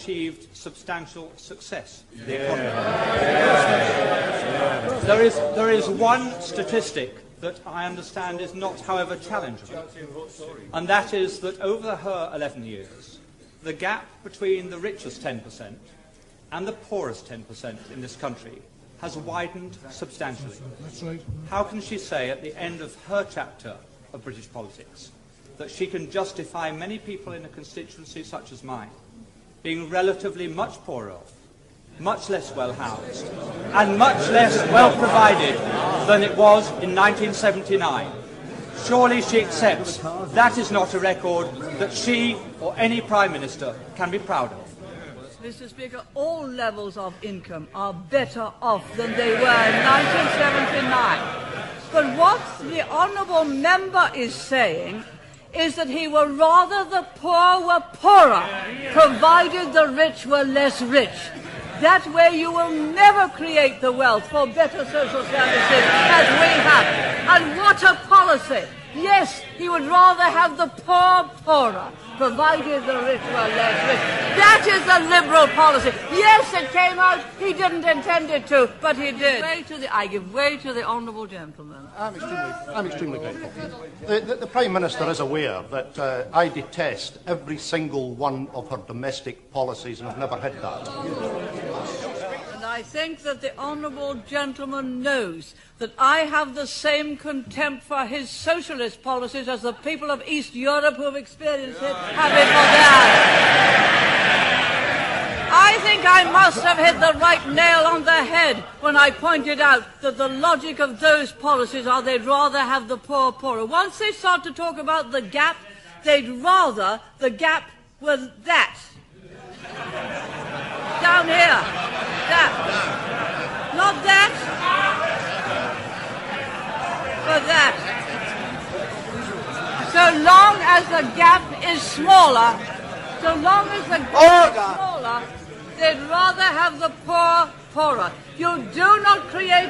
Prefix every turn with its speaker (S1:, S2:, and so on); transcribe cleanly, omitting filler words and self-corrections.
S1: achieved substantial success for the economy. There is one statistic that I understand is not, however, challengeable, and that is that over her 11 years, the gap between the richest 10% and the poorest 10% in this country has widened substantially.
S2: That's right.
S1: How can she say at the end of her chapter of British politics that she can justify many people in a constituency such as mine being relatively much poorer off, much less well-housed, and much less well-provided than it was in 1979? Surely she accepts that is not a record that she or any Prime Minister can be proud of.
S3: Mr. Speaker, all levels of income are better off than they were in 1979. But what the honourable member is saying is that he would rather the poor were poorer, provided the rich were less rich. That way you will never create the wealth for better social services as we have. And what a policy! Yes, he would rather have the poor poorer, provided the rich were less rich. That is the Liberal policy. Yes, it came out. He didn't intend it to, but he did. I give way to the honourable gentleman.
S4: I'm extremely grateful. The Prime Minister is aware that I detest every single one of her domestic policies and have never hid that.
S3: And I think that the honourable gentleman knows that I have the same contempt for his socialist policies as the people of East Europe who have experienced it have it for theirs. I think I must have hit the right nail on the head when I pointed out that the logic of those policies are they'd rather have the poor poorer. Once they start to talk about the gap, they'd rather the gap was that. Down here. That. Not that. But that. So long as the gap is smaller, they'd rather have the poor poorer. You do not create